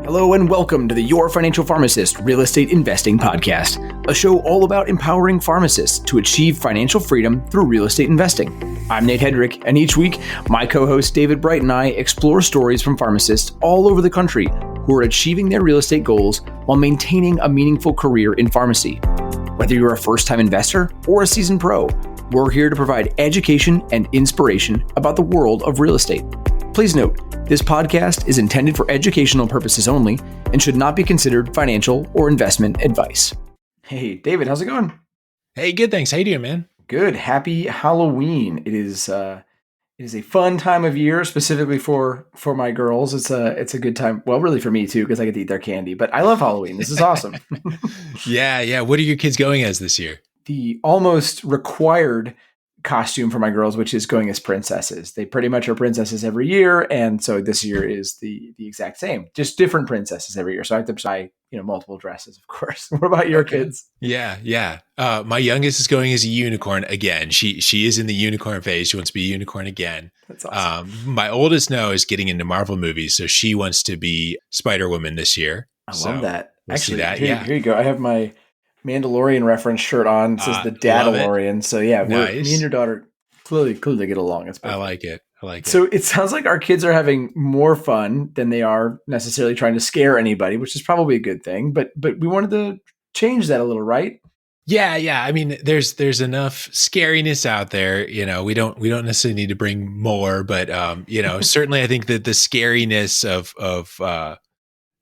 Hello and welcome to the Your Financial Pharmacist Real Estate Investing Podcast, a show all about empowering pharmacists to achieve financial freedom through real estate investing. I'm Nate Hedrick, and each week, my co-host David Bright and I explore stories from pharmacists all over the country who are achieving their real estate goals while maintaining a meaningful career in pharmacy. Whether you're a first-time investor or a seasoned pro, we're here to provide education and inspiration about the world of real estate. Please note, this podcast is intended for educational purposes only and should not be considered financial or investment advice. Hey, David, how's it going? Hey, good, thanks. How you doing, man? Good. Happy Halloween. It is a fun time of year, specifically for my girls. It's a good time. Well, really for me too, because I get to eat their candy. But I love Halloween. This is awesome. Yeah. What are your kids going as this year? The almost required costume for my girls, which is going as princesses. They pretty much are princesses every year, and so this year is the exact same, just different princesses every year. So I have to buy multiple dresses, of course. What about your kids? Yeah. My youngest is going as a unicorn again. She is in the unicorn phase. She wants to be a unicorn again. That's awesome. My oldest now is getting into Marvel movies, so she wants to be Spider-Woman this year. I love that. We'll Actually, see that. Here you go. I have my Mandalorian reference shirt on. It says the Dadalorian. So yeah, nice. Me and your daughter clearly get along. It's perfect. I like it. So it sounds like our kids are having more fun than they are necessarily trying to scare anybody, which is probably a good thing. But we wanted to change that a little, right? Yeah. I mean, there's enough scariness out there. We don't necessarily need to bring more, but certainly I think that the scariness of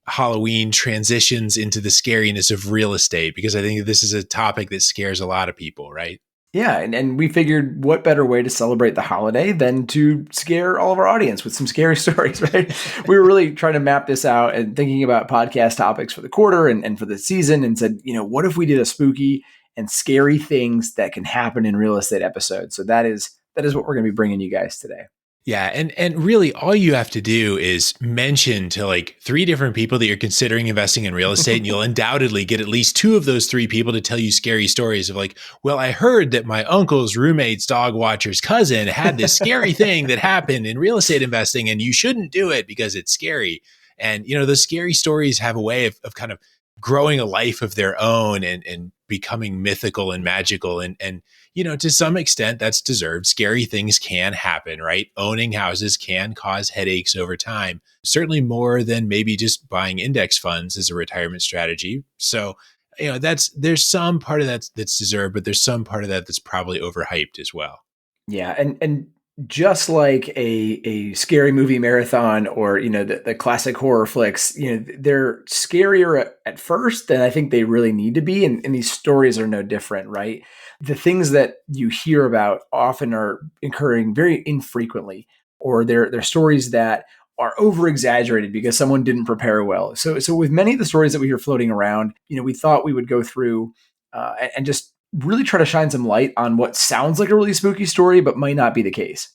Halloween transitions into the scariness of real estate, because I think this is a topic that scares a lot of people, right? Yeah, and we figured what better way to celebrate the holiday than to scare all of our audience with some scary stories, right? We were really trying to map this out and thinking about podcast topics for the quarter and for the season, and said, what if we did a spooky and scary things that can happen in real estate episode? So that is what we're going to be bringing you guys today. Yeah. And really all you have to do is mention to like 3 different people that you're considering investing in real estate, and you'll undoubtedly get at least 2 of those 3 people to tell you scary stories of like, well, I heard that my uncle's roommate's dog watcher's cousin had this scary thing that happened in real estate investing, and you shouldn't do it because it's scary. And, those scary stories have a way of kind of growing a life of their own and becoming mythical and magical. And to some extent that's deserved. Scary things can happen, right? Owning houses can cause headaches over time, certainly more than maybe just buying index funds as a retirement strategy. So, there's some part of that that's deserved, but there's some part of that that's probably overhyped as well. Yeah. And just like a scary movie marathon or, the classic horror flicks, they're scarier at first than I think they really need to be. And these stories are no different, right? The things that you hear about often are occurring very infrequently, or they're stories that are over exaggerated because someone didn't prepare well. So with many of the stories that we hear floating around, we thought we would go through and just really try to shine some light on what sounds like a really spooky story, but might not be the case.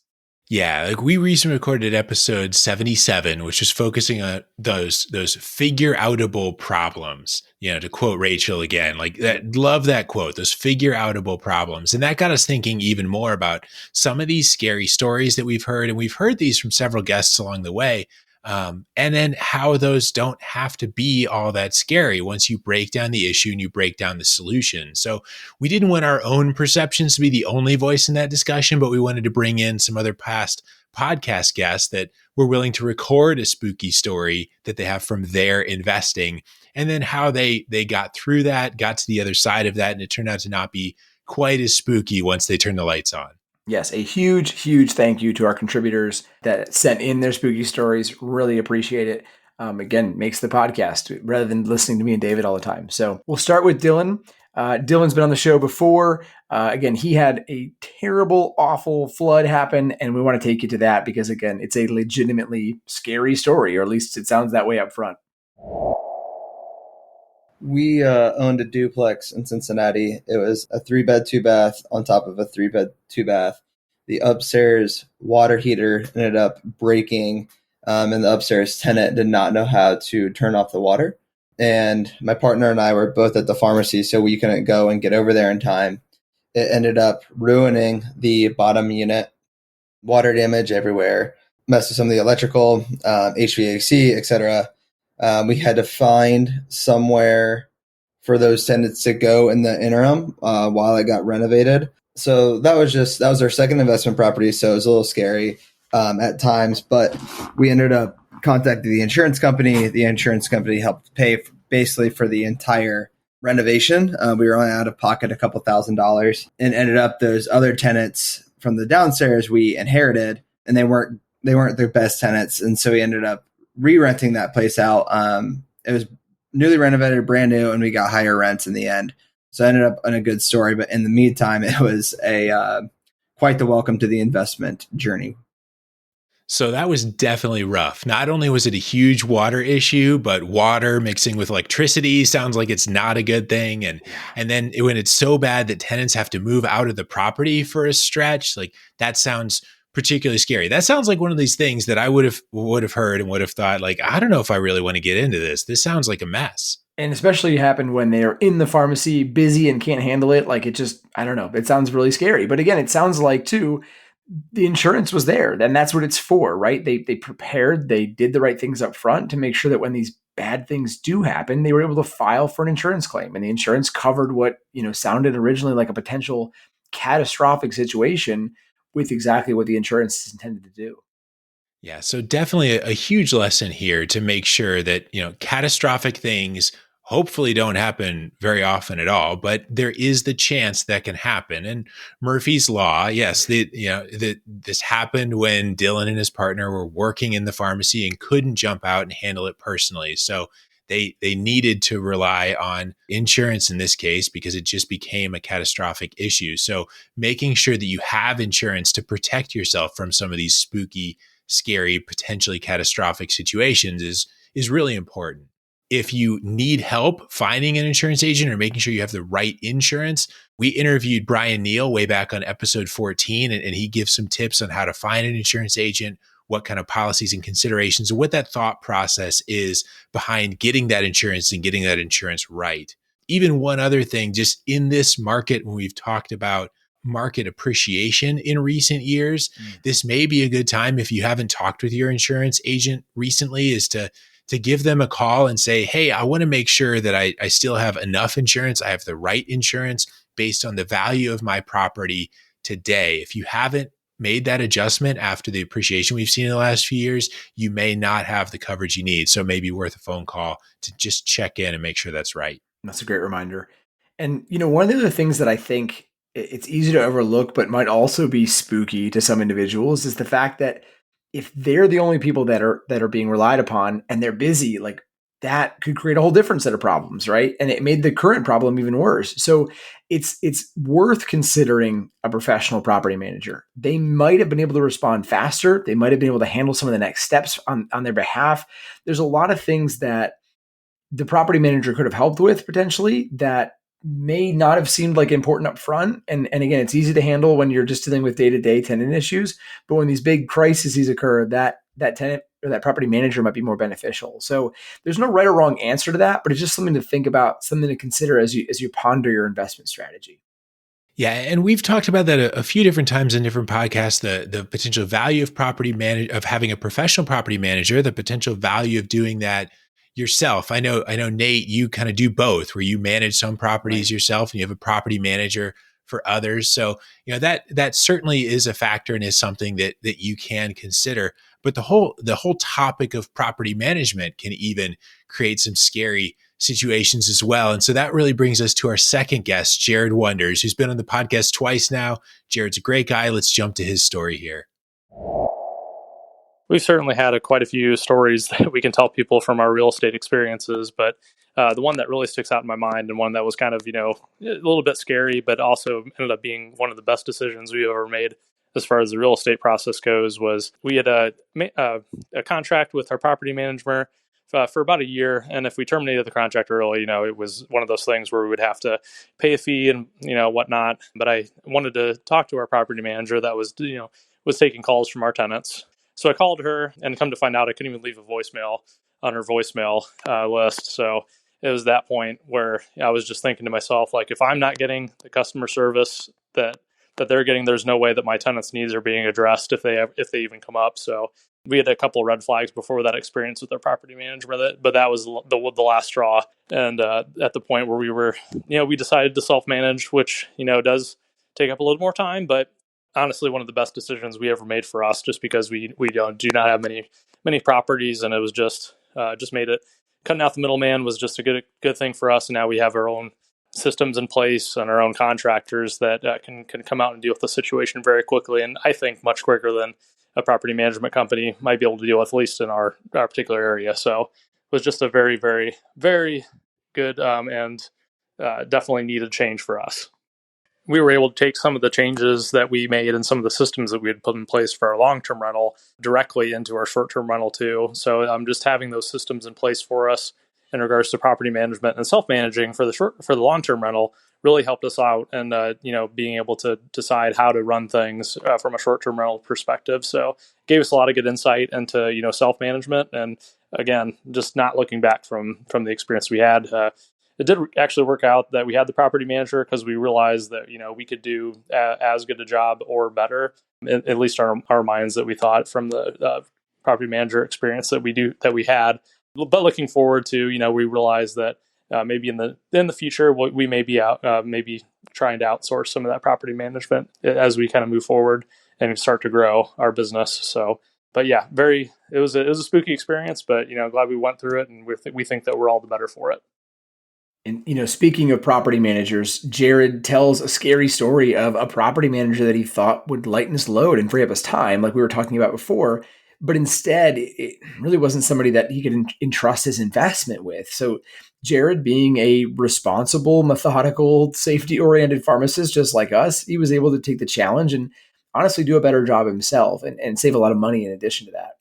Yeah, like we recently recorded episode 77, which is focusing on those figure outable problems. To quote Rachel again, like that, love that quote, those figure outable problems. And that got us thinking even more about some of these scary stories that we've heard. And we've heard these from several guests along the way. And then how those don't have to be all that scary once you break down the issue and you break down the solution. So we didn't want our own perceptions to be the only voice in that discussion, but we wanted to bring in some other past podcast guests that were willing to record a spooky story that they have from their investing, and then how they got through that, got to the other side of that, and it turned out to not be quite as spooky once they turned the lights on. Yes, a huge, huge thank you to our contributors that sent in their spooky stories. Really appreciate it. Again, makes the podcast rather than listening to me and David all the time. So we'll start with Dylan. Dylan's been on the show before. Again, he had a terrible, awful flood happen, and we want to take you to that because, again, it's a legitimately scary story, or at least it sounds that way up front. We owned a duplex in Cincinnati. It was a 3-bed, 2-bath on top of a 3-bed, 2-bath. The upstairs water heater ended up breaking, and the upstairs tenant did not know how to turn off the water. And my partner and I were both at the pharmacy, so we couldn't go and get over there in time. It ended up ruining the bottom unit, water damage everywhere, messed with some of the electrical, HVAC, etc. We had to find somewhere for those tenants to go in the interim while it got renovated. So that was our second investment property. So it was a little scary at times, but we ended up contacting the insurance company. The insurance company helped pay basically for the entire renovation. We were only out of pocket a couple $1,000s, and ended up those other tenants from the downstairs we inherited, and they weren't their best tenants, and so we ended up re-renting that place out. It was newly renovated, brand new, and we got higher rents in the end. So I ended up on a good story, but in the meantime, it was a quite the welcome to the investment journey. So that was definitely rough. Not only was it a huge water issue, but water mixing with electricity sounds like it's not a good thing. And then when it's so bad that tenants have to move out of the property for a stretch, like that sounds particularly scary. That sounds like one of these things that I would have heard and would have thought, like, I don't know if I really want to get into this. This sounds like a mess. And especially happened when they're in the pharmacy, busy and can't handle it. Like, it just, I don't know. It sounds really scary. But again, it sounds like too, the insurance was there. Then that's what it's for, right? They prepared, they did the right things up front to make sure that when these bad things do happen, they were able to file for an insurance claim, and the insurance covered what, sounded originally like a potential catastrophic situation with exactly what the insurance is intended to do. Yeah, so definitely a huge lesson here to make sure that, catastrophic things hopefully don't happen very often at all, but there is the chance that can happen. And Murphy's Law, yes, this happened when Dylan and his partner were working in the pharmacy and couldn't jump out and handle it personally. So they needed to rely on insurance in this case because it just became a catastrophic issue. So making sure that you have insurance to protect yourself from some of these spooky, scary, potentially catastrophic situations is really important. If you need help finding an insurance agent or making sure you have the right insurance, we interviewed Brian Neal way back on episode 14, and he gives some tips on how to find an insurance agent, what kind of policies and considerations, and what that thought process is behind getting that insurance and getting that insurance right. Even one other thing, just in this market, when we've talked about market appreciation in recent years, this may be a good time, if you haven't talked with your insurance agent recently, is to give them a call and say, hey, I want to make sure that I still have enough insurance. I have the right insurance based on the value of my property today. If you haven't made that adjustment after the appreciation we've seen in the last few years, you may not have the coverage you need. So it may be worth a phone call to just check in and make sure that's right. That's a great reminder. And, one of the other things that I think it's easy to overlook, but might also be spooky to some individuals, is the fact that if they're the only people that are being relied upon and they're busy, like that could create a whole different set of problems, right? And it made the current problem even worse. So it's worth considering a professional property manager. They might have been able to respond faster. They might have been able to handle some of the next steps on their behalf. There's a lot of things that the property manager could have helped with potentially that may not have seemed like important up front. And again, it's easy to handle when you're just dealing with day-to-day tenant issues. But when these big crises occur, that tenant or that property manager might be more beneficial. So there's no right or wrong answer to that, but it's just something to think about, something to consider as you ponder your investment strategy. Yeah, and we've talked about that a few different times in different podcasts, the potential value of having a professional property manager, the potential value of doing that yourself. I know, Nate, you kind of do both, where you manage some properties yourself and you have a property manager for others. So, that certainly is a factor and is something that you can consider. But the whole topic of property management can even create some scary situations as well. And so that really brings us to our second guest, Jared Wonders, who's been on the podcast twice now. Jared's a great guy. Let's jump to his story here. We've certainly had quite a few stories that we can tell people from our real estate experiences, but the one that really sticks out in my mind, and one that was kind of, a little bit scary, but also ended up being one of the best decisions we've ever made as far as the real estate process goes, was we had a contract with our property manager for about a year. And if we terminated the contract early, it was one of those things where we would have to pay a fee and, whatnot. But I wanted to talk to our property manager that was taking calls from our tenants. So I called her, and come to find out, I couldn't even leave a voicemail on her voicemail list. So it was that point where I was just thinking to myself, like, if I'm not getting the customer service that that they're getting, there's no way that my tenants' needs are being addressed if they even come up. So we had a couple of red flags before that experience with our property manager, but that was the last straw. And at the point where we decided to self-manage, which, does take up a little more time, but honestly, one of the best decisions we ever made for us, just because we do not have many properties, and it was just made it, cutting out the middleman was just a good thing for us. And now we have our own systems in place and our own contractors that can come out and deal with the situation very quickly, and I think much quicker than a property management company might be able to deal with, at least in our particular area. So it was just a very, very, very good and definitely needed change for us. We were able to take some of the changes that we made and some of the systems that we had put in place for our long-term rental directly into our short-term rental too. So just having those systems in place for us in regards to property management and self-managing for the long-term rental really helped us out, and being able to decide how to run things from a short-term rental perspective. So it gave us a lot of good insight into self-management, and again, just not looking back from the experience we had. It did actually work out that we had the property manager, because we realized that we could do as good a job or better, at least our minds, that we thought from the property manager experience that we had. But looking forward to, we realized that maybe in the future we may be maybe trying to outsource some of that property management as we kind of move forward and start to grow our business. So, but yeah, it was a spooky experience, but glad we went through it, and we think that we're all the better for it. And, speaking of property managers, Jared tells a scary story of a property manager that he thought would lighten his load and free up his time, like we were talking about before. But instead, it really wasn't somebody that he could entrust his investment with. So Jared, being a responsible, methodical, safety-oriented pharmacist just like us, he was able to take the challenge and honestly do a better job himself and save a lot of money in addition to that.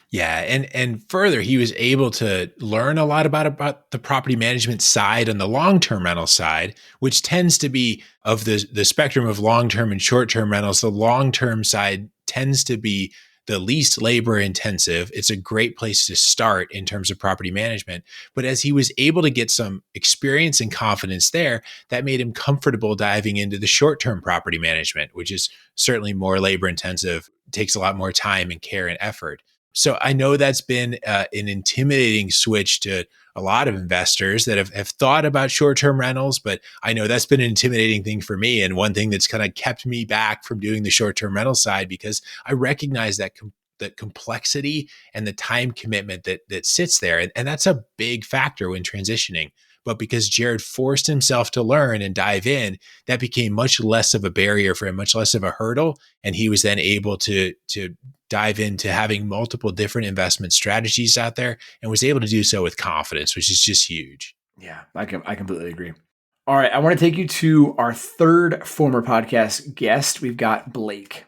Yeah. And further, he was able to learn a lot about the property management side and the long-term rental side, which tends to be, of the spectrum of long-term and short-term rentals, the long-term side tends to be the least labor intensive. It's a great place to start in terms of property management. But as he was able to get some experience and confidence there, that made him comfortable diving into the short-term property management, which is certainly more labor intensive, takes a lot more time and care and effort. So I know that's been an intimidating switch to a lot of investors that have thought about short-term rentals, but I know that's been an intimidating thing for me, and one thing that's kind of kept me back from doing the short-term rental side, because I recognize that complexity and the time commitment that sits there, and that's a big factor when transitioning. But because Jared forced himself to learn and dive in, that became much less of a barrier for him, much less of a hurdle, and he was then able to dive into having multiple different investment strategies out there, and was able to do so with confidence, which is just huge. Yeah, I completely agree. All right, I want to take you to our third former podcast guest. We've got Blake.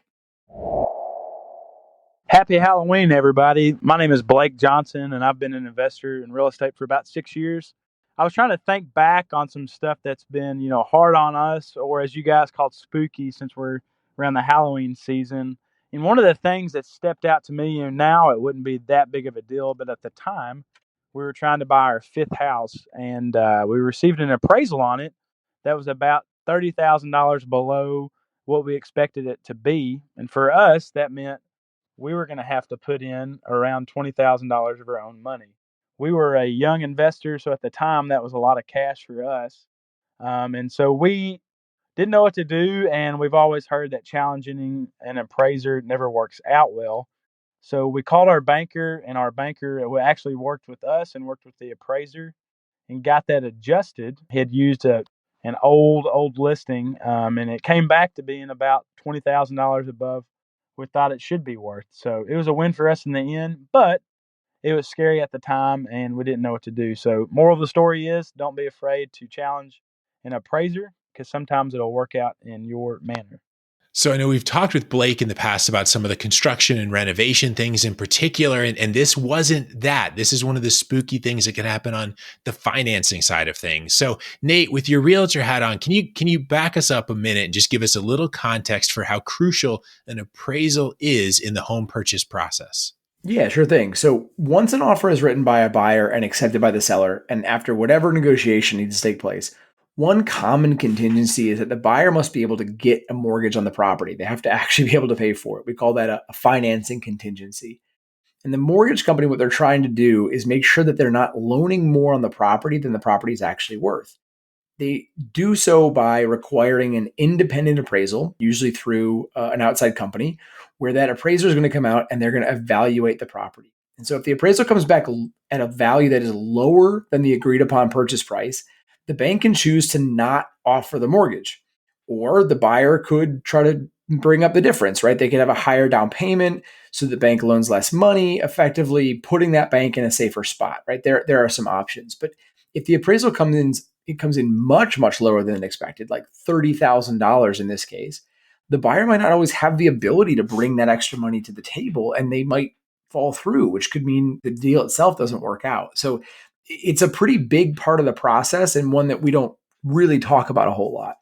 Happy Halloween, everybody. My name is Blake Johnson, and I've been an investor in real estate for about 6 years. I was trying to think back on some stuff that's been, hard on us, or as you guys call it, spooky, since we're around the Halloween season. And one of the things that stepped out to me, now it wouldn't be that big of a deal, but at the time, we were trying to buy our fifth house, and we received an appraisal on it that was about $30,000 below what we expected it to be. And for us, that meant we were going to have to put in around $20,000 of our own money. We were a young investor, so at the time, that was a lot of cash for us. And so we didn't know what to do, and we've always heard that challenging an appraiser never works out well. So we called our banker, and our banker actually worked with us and worked with the appraiser and got that adjusted. He had used an old listing, and it came back to being about $20,000 above we thought it should be worth. So it was a win for us in the end, but it was scary at the time, and we didn't know what to do. So moral of the story is, don't be afraid to challenge an appraiser, because sometimes it'll work out in your manner. So I know we've talked with Blake in the past about some of the construction and renovation things in particular, and this wasn't that. This is one of the spooky things that can happen on the financing side of things. So Nate, with your realtor hat on, can you back us up a minute and just give us a little context for how crucial an appraisal is in the home purchase process? Yeah, sure thing. So once an offer is written by a buyer and accepted by the seller, and after whatever negotiation needs to take place, One common contingency is that the buyer must be able to get a mortgage on the property. They have to actually be able to pay for it. We call that a financing contingency. And the mortgage company, what they're trying to do is make sure that they're not loaning more on the property than the property is actually worth. They do so by requiring an independent appraisal, usually through an outside company, where that appraiser is going to come out and they're going to evaluate the property. And so if the appraisal comes back at a value that is lower than the agreed upon purchase price, the bank can choose to not offer the mortgage. Or the buyer could try to bring up the difference, right? They could have a higher down payment so the bank loans less money, effectively putting that bank in a safer spot, right? There are some options. But if the appraisal comes in much, much lower than expected, like $30,000 in this case, the buyer might not always have the ability to bring that extra money to the table, and they might fall through, which could mean the deal itself doesn't work out. So it's a pretty big part of the process, and one that we don't really talk about a whole lot.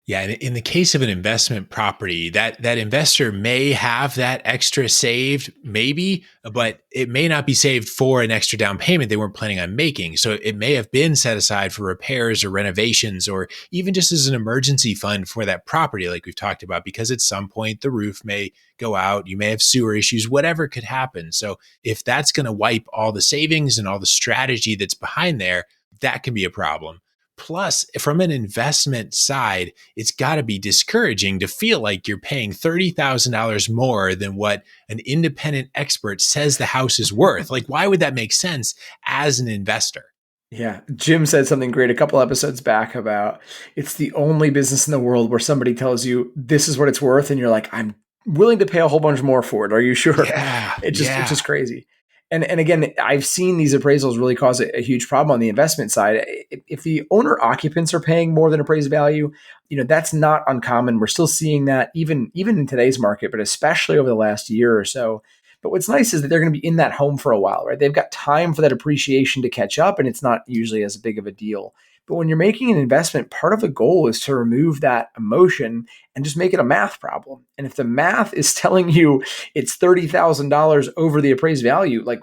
Yeah, and in the case of an investment property, that investor may have that extra saved, maybe, but it may not be saved for an extra down payment they weren't planning on making. So it may have been set aside for repairs or renovations, or even just as an emergency fund for that property, like we've talked about, because at some point the roof may go out, you may have sewer issues, whatever could happen. So if that's going to wipe all the savings and all the strategy that's behind there, that can be a problem. Plus, from an investment side, it's got to be discouraging to feel like you're paying $30,000 more than what an independent expert says the house is worth. Like, why would that make sense as an investor? Yeah. Jim said something great a couple episodes back about it's the only business in the world where somebody tells you this is what it's worth, and you're like, I'm willing to pay a whole bunch more for it. Are you sure? Yeah, It's just crazy. And again, I've seen these appraisals really cause a huge problem on the investment side. If the owner occupants are paying more than appraised value, that's not uncommon. We're still seeing that even in today's market, but especially over the last year or so. But what's nice is that they're going to be in that home for a while, right? They've got time for that appreciation to catch up, and it's not usually as big of a deal. But when you're making an investment, part of the goal is to remove that emotion and just make it a math problem. And if the math is telling you it's $30,000 over the appraised value, like,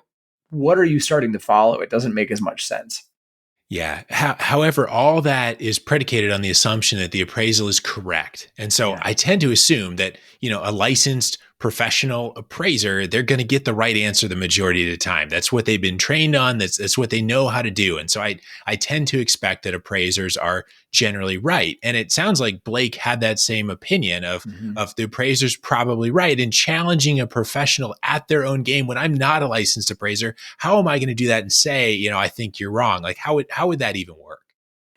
what are you starting to follow? It doesn't make as much sense. Yeah. However, all that is predicated on the assumption that the appraisal is correct. And so I tend to assume that, a licensed professional appraiser, they're going to get the right answer the majority of the time. That's what they've been trained on. That's what they know how to do. And so I tend to expect that appraisers are generally right. And it sounds like Blake had that same opinion of the appraiser's probably right, and challenging a professional at their own game. When I'm not a licensed appraiser, how am I going to do that and say, I think you're wrong? Like, how would that even work?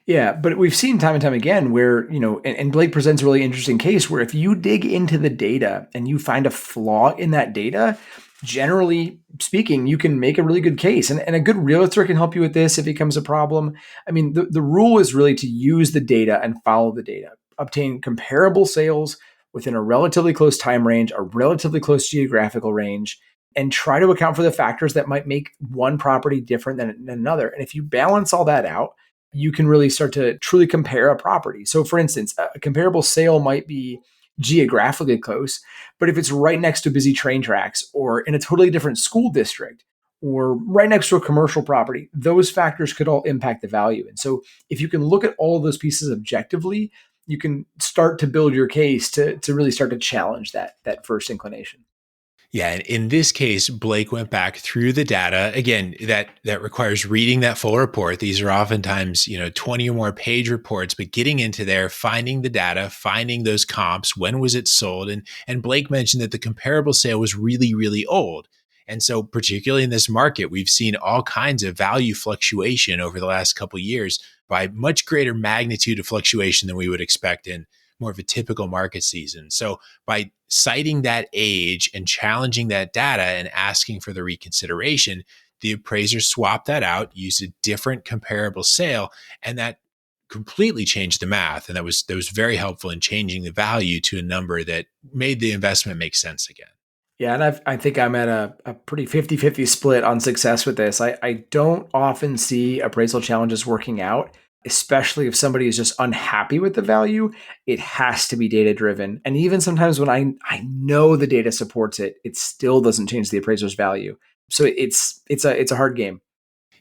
Yeah, but we've seen time and time again where, and Blake presents a really interesting case where if you dig into the data and you find a flaw in that data, generally speaking, you can make a really good case. And a good realtor can help you with this if it becomes a problem. I mean, the rule is really to use the data and follow the data, obtain comparable sales within a relatively close time range, a relatively close geographical range, and try to account for the factors that might make one property different than another. And if you balance all that out, you can really start to truly compare a property. So for instance, a comparable sale might be geographically close, but if it's right next to busy train tracks or in a totally different school district or right next to a commercial property, those factors could all impact the value. And so if you can look at all of those pieces objectively, you can start to build your case to really start to challenge that first inclination. Yeah, and in this case, Blake went back through the data. Again, that requires reading that full report. These are oftentimes, 20 or more page reports, but getting into there, finding the data, finding those comps, when was it sold? And Blake mentioned that the comparable sale was really, really old. And so particularly in this market, we've seen all kinds of value fluctuation over the last couple of years by much greater magnitude of fluctuation than we would expect in more of a typical market season. So by citing that age and challenging that data and asking for the reconsideration, the appraiser swapped that out, used a different comparable sale, and that completely changed the math. And that was very helpful in changing the value to a number that made the investment make sense again. Yeah, and I think I'm at a pretty 50-50 split on success with this. I don't often see appraisal challenges working out, especially if somebody is just unhappy with the value. It has to be data driven. And even sometimes when I know the data supports it, it still doesn't change the appraiser's value. So it's a hard game.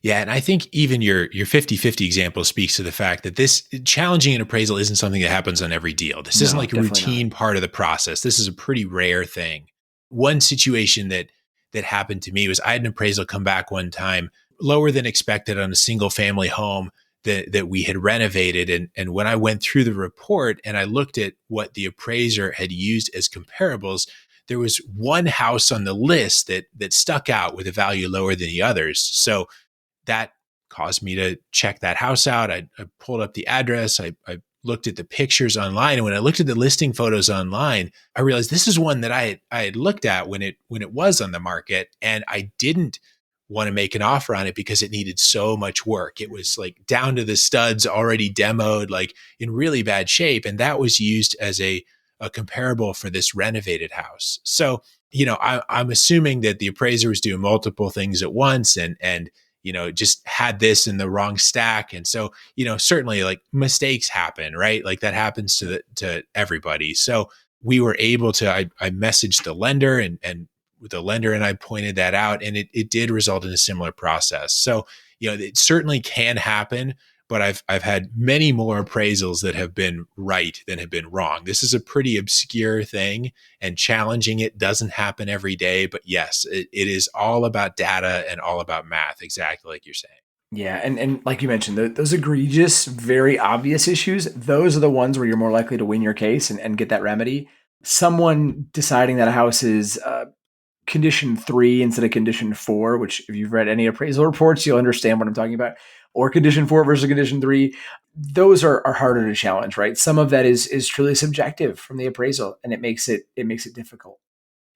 Yeah, and I think even your 50-50 example speaks to the fact that this challenging an appraisal isn't something that happens on every deal. This isn't like a routine part of the process. This is a pretty rare thing. One situation that happened to me was I had an appraisal come back one time lower than expected on a single family home that we had renovated. And when I went through the report and I looked at what the appraiser had used as comparables, there was one house on the list that stuck out with a value lower than the others. So that caused me to check that house out. I pulled up the address. I looked at the pictures online. And when I looked at the listing photos online, I realized this is one that I had looked at when it was on the market. And I didn't want to make an offer on it because it needed so much work. It was like down to the studs, already demoed, like in really bad shape. And that was used as a comparable for this renovated house. So, I'm assuming that the appraiser was doing multiple things at once and just had this in the wrong stack. And so, certainly like mistakes happen, right? Like that happens to everybody. So we were able to, I messaged the lender and the lender and I pointed that out, and it did result in a similar process. So, it certainly can happen, but I've had many more appraisals that have been right than have been wrong. This is a pretty obscure thing, and challenging it doesn't happen every day. But yes, it is all about data and all about math, exactly like you're saying. Yeah, and like you mentioned, those egregious, very obvious issues, those are the ones where you're more likely to win your case and get that remedy. Someone deciding that a house is condition 3 instead of condition 4, which if you've read any appraisal reports, you'll understand what I'm talking about, or condition 4 versus condition 3, those are harder to challenge, right? Some of that is truly subjective from the appraisal, and it makes it difficult.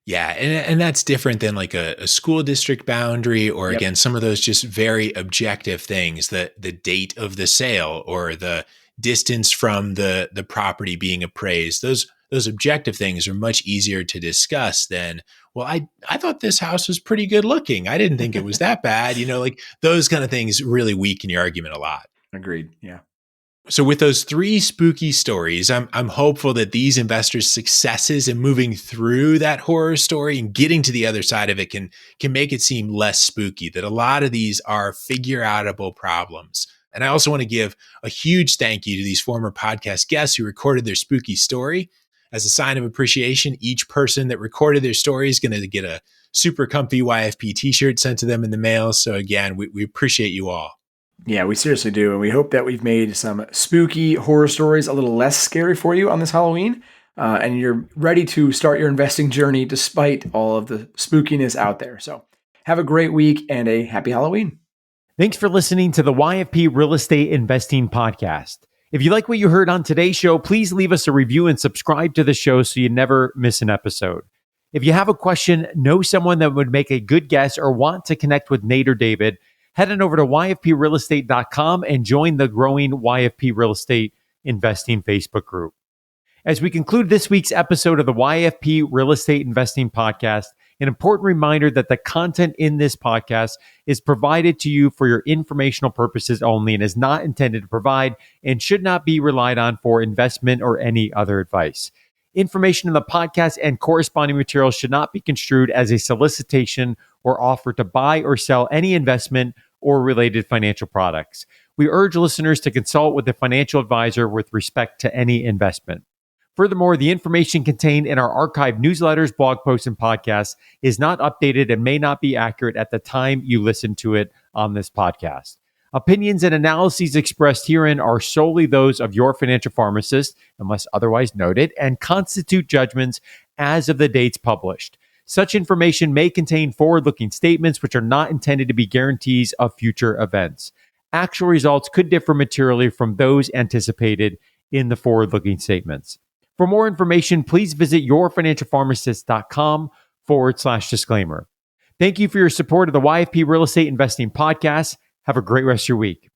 Yeah, and that's different than like a school district boundary, or again, some of those just very objective things, the date of the sale or the distance from the property being appraised. Those objective things are much easier to discuss than, well, I thought this house was pretty good looking. I didn't think it was that bad. Like those kind of things really weaken your argument a lot. Agreed. Yeah. So with those 3 spooky stories, I'm hopeful that these investors' successes in moving through that horror story and getting to the other side of it can make it seem less spooky, that a lot of these are figure-outable problems. And I also want to give a huge thank you to these former podcast guests who recorded their spooky story. As a sign of appreciation, each person that recorded their story is going to get a super comfy YFP t-shirt sent to them in the mail. So again, we appreciate you all. Yeah, we seriously do. And we hope that we've made some spooky horror stories a little less scary for you on this Halloween. And you're ready to start your investing journey despite all of the spookiness out there. So have a great week and a happy Halloween. Thanks for listening to the YFP Real Estate Investing Podcast. If you like what you heard on today's show, please leave us a review and subscribe to the show so you never miss an episode. If you have a question, know someone that would make a good guest, or want to connect with Nate or David, head on over to yfprealestate.com and join the growing YFP Real Estate Investing Facebook group. As we conclude this week's episode of the YFP Real Estate Investing Podcast, an important reminder that the content in this podcast is provided to you for your informational purposes only and is not intended to provide and should not be relied on for investment or any other advice. Information in the podcast and corresponding materials should not be construed as a solicitation or offer to buy or sell any investment or related financial products. We urge listeners to consult with a financial advisor with respect to any investment. Furthermore, the information contained in our archived newsletters, blog posts, and podcasts is not updated and may not be accurate at the time you listen to it on this podcast. Opinions and analyses expressed herein are solely those of your financial pharmacist, unless otherwise noted, and constitute judgments as of the dates published. Such information may contain forward-looking statements which are not intended to be guarantees of future events. Actual results could differ materially from those anticipated in the forward-looking statements. For more information, please visit yourfinancialpharmacist.com/disclaimer. Thank you for your support of the YFP Real Estate Investing Podcast. Have a great rest of your week.